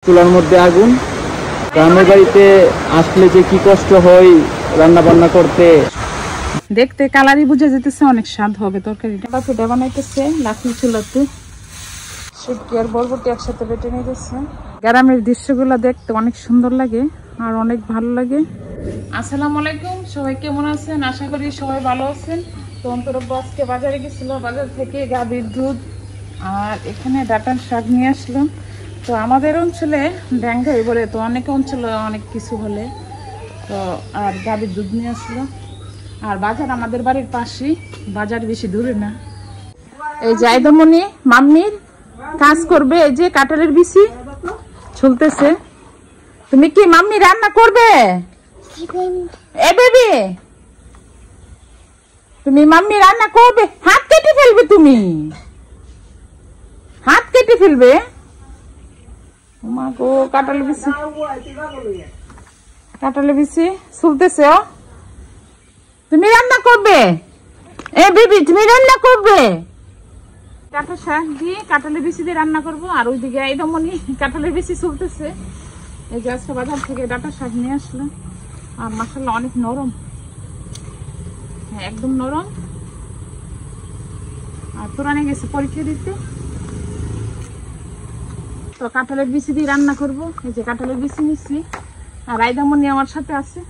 চুলার মধ্যে আগুন। গ্রামের বাড়িতে আসলে যে কি কষ্ট হয় রান্না বান্না করতে। দেখতে কালারই বুঝে যেতেছে অনেক স্বাদ হবে তরকারিটা। পিঠা বানাইতেছে লাকড়ি চুলাতে, শুটকি আর বরবটি একসাথে বেটে নিতেছে। গ্রামের দৃশ্যগুলো দেখতে অনেক সুন্দর লাগে আর অনেক ভালো লাগে। আসসালামু আলাইকুম, সবাই কেমন আছেন? আশা করি সবাই ভালো আছেন। তো অন্তরব্য আজকে বাজারে গেছিল, বাজার থেকে গাভীর দুধ আর এখানে ডাটার শাক নিয়ে আসলাম। তো আমাদের অঞ্চলে ড্যাঙ্গাই বলে, তো অনেক অঞ্চলে অনেক কিছু বলে। তো আর গাভীর দুধ নিয়ে আসলো। আর বাজার আমাদের বাড়ির পাশেই, বাজার বেশি দূরে না। এই যে আইদমনি মাম্মির কাজ করবে, এই যে কাঁঠালের বিচি ছুলতেছে। তুমি কি মাম্মি রান্না করবে? এ বেবি, তুমি মাম্মি রান্না করবে? হাত কেটে ফেলবে, তুমি হাত কেটে ফেলবে। মা গো, কাঁঠালের বিচি, কাঁঠালের বিচি ছুলতেছে। ও তুমি রান্না করবে? এ বেবি, তুমি রান্না করবে? ডাটা শাক দিয়ে কাঁঠালের বিচি দিয়ে রান্না করবো। আর ওইদিকে আইদমনি কাঁঠালের বিচি ছুলতেছে। এই যে আজকে বাজার থেকে ডাটা শাক নিয়ে আসলো। আর মাশাআল্লাহ অনেক নরম, হ্যাঁ একদম নরম। আর পুরানে গেছে পরীক্ষা দিতে। তো কাঁঠালের বিচি দিয়ে রান্না করবো। এই যে কাঁঠালের বিচি নিচ্ছি। আর আইদামনি আমার সাথে আছে,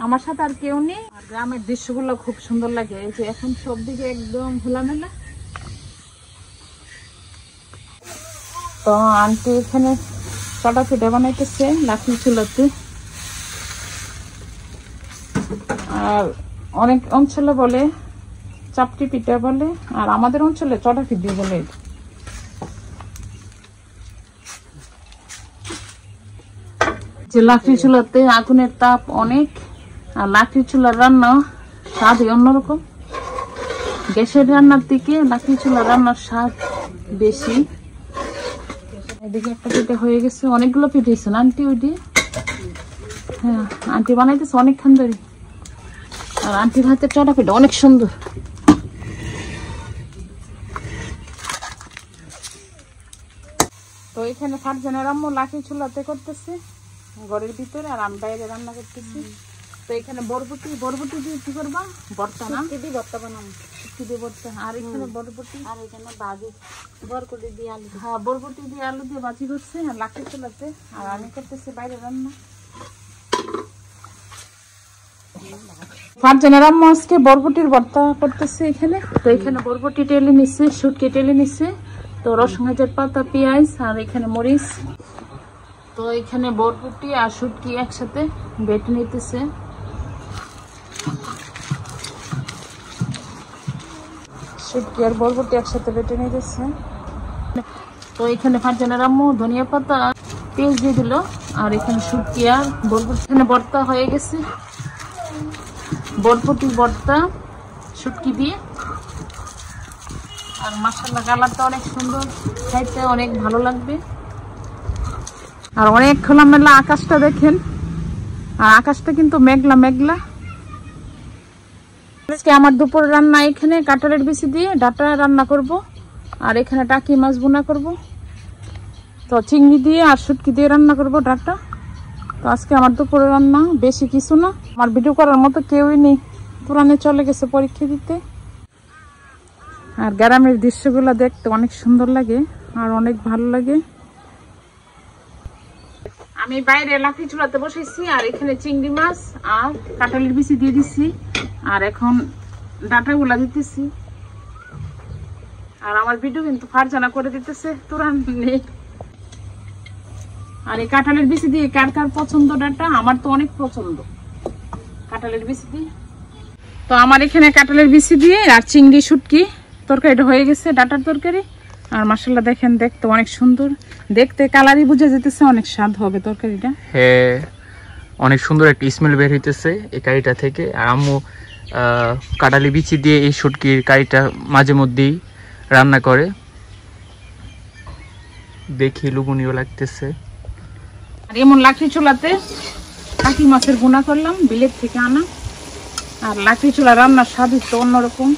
আমার সাথে আর কেউ নেই। আর গ্রামের দৃশ্যগুলো খুব সুন্দর লাগে। এই যে এখন সব দিকে একদম খোলামেলা। তো আন্টি এখানে চটা পিঠা বানাইতেছে লাকড়ি চুলাতে। আর অনেক অঞ্চলে বলে চাপটি পিঠা বলে, আর আমাদের অঞ্চলে চটা পিঠা বলে। যে লাকড়ি চুলাতে আগুনের তাপ অনেক, আর লাকড়ি চুলার রান্না স্বাদই অন্যরকম। গ্যাসের রান্নার থেকে লাকড়ি চুলার রান্নার স্বাদ বেশি। এদিকে একটা পিঠা হয়ে গেছে, অনেকগুলো পিঠা হয়েছে না আন্টি? ওইটি হ্যাঁ আন্টি বানাইতেছে অনেকক্ষণ ধরে। আর আন্টির হাতের চটা পিঠা অনেক সুন্দর। তো এখানে ফারজানের আম্মু লাকড়ি চুলাতে করতেছে ঘরের ভিতরে, আর আমি বাইরে রান্না করতেছি। তো এখানে বরবটি দিয়ে কি করবা? ভর্তা না? ভর্তা বানাবো, শুটকি দিয়ে ভর্তা। আর এখানে বরবটি, আর এখানে ভাজি বরবটি দিয়ে আলু, হ্যাঁ বরবটি দিয়ে আলু দিয়ে ভাজি করছে লাকড়ি চুলাতে। আর আমি করতেছি বাইরে রান্না। ফারজানের আম্মু আজকে বরবটির ভর্তা করতেছে এখানে। তো এখানে বরবটি টেলে নিচ্ছে, শুটকি টেলে নিচ্ছে। তো রসুনের পাতা, পেঁয়াজ আর এখানে মরিচ। তো এখানে বরবটি আর শুটকি একসাথে বেটে নিতেছে। শুটকি আর বরবটি একসাথে বেটে নিতেছে। তো এখানে ফারজানের আম্মু ধনিয়া পাতা পেঁয়াজ দিয়ে দিল। আর এখানে শুটকি আর বরবটি, এখানে ভর্তা হয়ে গেছে। বরবটি ভর্তা শুটকি দিয়ে। আর মাশাআল্লাহ কালারটা অনেক সুন্দর, খাইতে অনেক ভালো লাগবে। আর অনেক খোলামেলা আকাশটা দেখেন। আর আকাশটা কিন্তু মেঘলা মেঘলা। আজকে আমার দুপুর রান্না এখানে কাঁঠালের বিচি দিয়ে ডাটা রান্না করব। আর এখানে টাকি মাছ বোনা করব। তো চিংড়ি দিয়ে আর শুটকি দিয়ে রান্না করব ডাটা। তো আজকে আমার দুপুরের রান্না, বেশি কিছু না। আমার ভিডিও করার মতো কেউই নেই, পুরানে চলে গেছে পরীক্ষা দিতে। আর গ্রামের দৃশ্যগুলো দেখতে অনেক সুন্দর লাগে আর অনেক ভালো লাগে। আমি বাইরে লাকড়ি চুলাতে বসেছি। আর এখানে চিংড়ি মাছ আর কাঁঠালের বিচি দিয়ে দিচ্ছি। আর এখন ডাটাগুলা দিতেছি। আর আমার ভিডিও কিন্তু ফারজানা করে দিতেছে, তুরান নেই। আর এই কাঁঠালের বিচি দিয়ে কার কার পছন্দ ডাটা? আমার তো অনেক পছন্দ কাঁঠালের বিচি দিয়ে। তো আমার এখানে কাঁঠালের বিচি দিয়ে আর চিংড়ি শুটকি তরকারিটা হয়ে গেছে, ডাটার তরকারি। আর মাশাআল্লাহ দেখেন, দেখতে অনেক সুন্দর, দেখতে কালারই বুঝে যেতেছে অনেক স্বাদ হবে তরকারিটা। হ্যাঁ অনেক সুন্দর একটা স্মেল বের হইতেছে এই কারিটা থেকে। আর আম্মু কাঁঠালি বিচি দিয়ে এই শুটকির কারিটা মাঝে মধ্যেই রান্না করে, দেখি লুবনীয় লাগতেছে। আর এমন লাকড়ি চুলাতে টাকি মাছের বোনা করলাম, বিলেত থেকে আনা। আর লাকড়ি চুলা রান্নার স্বাদই তো অন্যরকম।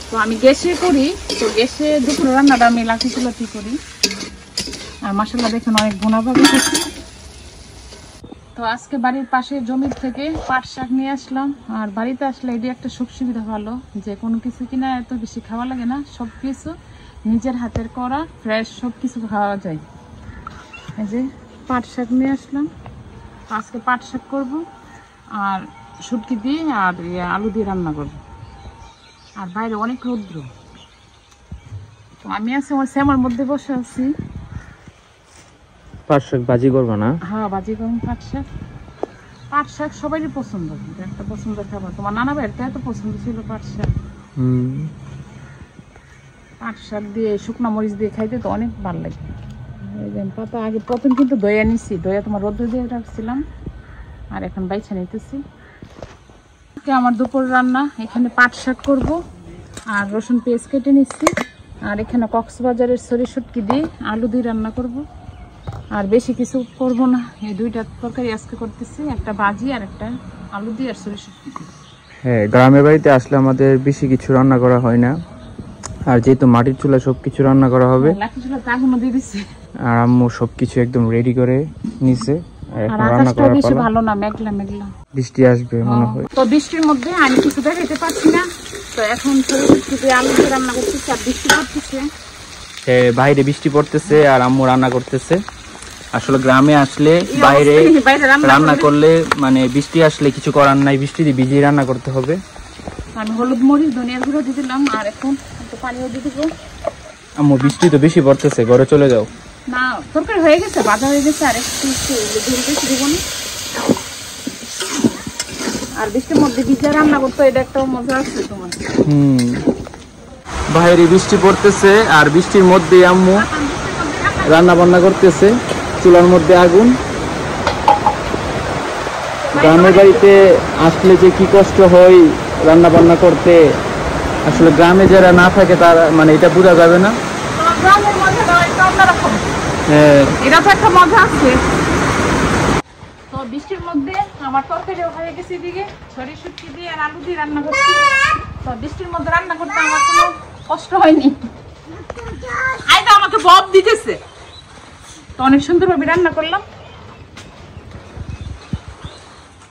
তো আমি গ্যাসে করি, তো গ্যাসে দুপুরে রান্নাটা আমি লাকড়ি চুলাতেই করি। আর মাশাআল্লাহ দেখুন অনেক গুণাভাবে হয়েছে। তো আজকে বাড়ির পাশে জমির থেকে পাট শাক নিয়ে আসলাম। আর বাড়িতে আসলে এটি একটা সুখ সুবিধা ভালো যে কোনো কিছু কিনা এত বেশি খাওয়া লাগে না, সব কিছু নিজের হাতের করা ফ্রেশ সব কিছু খাওয়া যায়। এই যে পাট শাক নিয়ে আসলাম, আজকে পাট শাক করবো আর শুটকি দিয়ে আর আলু দিয়ে রান্না করবো। আর বাইরে অনেক রৌদ্র, তো আমি আছি আমার শ্যামার মধ্যে বসে আছি। পাট শাক ভাজি করবো না? হ্যাঁ ভাজি করুন পাট শাক। পাট শাক সবারই পছন্দ, এটা একটা পছন্দের খাবার। তোমার নানা ভাইয়ের তো এত পছন্দ ছিল পাট শাক। পাট শাক দিয়ে শুকনো মরিচ দিয়ে খাইতে তো অনেক ভালো লাগে। এই যে পাতা আগে প্রথম কিন্তু দইয়া নিছি, দইয়া তোমার রোদ্র দিয়ে রাখছিলাম আর এখন বাইছা নিতেছি। আমার দুপুর রান্না এখানে পাট শাক করবো আর রসুন পেঁয়াজ কেটে নিচ্ছি। আর এখানে কক্সবাজারের সরি শুটকি দিয়ে আলু দিয়ে রান্না করব। আর বেশি কিছু করব না, এই দুইটা তরকারি আজকে করতেছি, একটা ভাজি আর একটা আলু দিয়ে আর সরি শুটকি দিয়ে। হ্যাঁ, গ্রামের বাড়িতে আসলে আমাদের বেশি কিছু রান্না করা হয় না, আর যেহেতু মাটির চুলা সবকিছু রান্না করা হবে। লাঠি চুলা আগুনও দিয়ে দিছি আর আম্মু সবকিছু একদম রেডি করে নিছে। আর আকাশটা বেশি ভালো না, মেঘলা মেঘলা, বৃষ্টি আসবে মনে হয়। তো বৃষ্টির মধ্যে আমি কিছু দেখাইতে পারছি না, তো এখন সরি শুটকি দিয়ে আলু দিয়ে রান্না করতেছি। আর বৃষ্টি পড়তেছে, বাইরে বৃষ্টি পড়তেছে আর আম্মু রান্না করতেছে। আসলে গ্রামে আসলে বাইরে রান্না করলে মানে বৃষ্টি আসলে কিছু করার নাই, বৃষ্টি দিয়ে ভিজিয়ে রান্না করতে হবে। আমি হলুদ মরিচ ধনিয়ার গুঁড়ো দিয়ে দিলাম আর এখন একটু পানিও দিয়ে দিব। আম্মু বৃষ্টি তো বেশি পড়তেছে, ঘরে চলে যাও। না তরকারি হয়ে গেছে, বাজা হয়ে গেছে, আর একটু ঝোল বেশি দিব না। আর বৃষ্টির মধ্যে ভিজে রান্না করতে এটা একটা মজা আছে তোমার। বাইরে বৃষ্টি পড়তেছে আর বৃষ্টির মধ্যে আম্মু রান্না বান্না করতেছে, চুলার মধ্যে আগুন। গ্রামের বাড়িতে আসলে যে কি কষ্ট হয় রান্না বান্না করতে, আসলে গ্রামে যারা না থাকে তারা মানে এটা বোঝা যাবে না। হ্যাঁ, এটা তো একটা মজা আছে। তো বৃষ্টির মধ্যে আমার তরকারিও হয়ে গেছে, এদিকে সরি শুটকি দিয়ে আর আলু দিয়ে রান্না করছি। তো বৃষ্টির মধ্যে রান্না করতে আমার কোনো কষ্ট হয়নি। আইদা আমাকে বব দিতেছে, তো অনেক সুন্দরভাবে রান্না করলাম।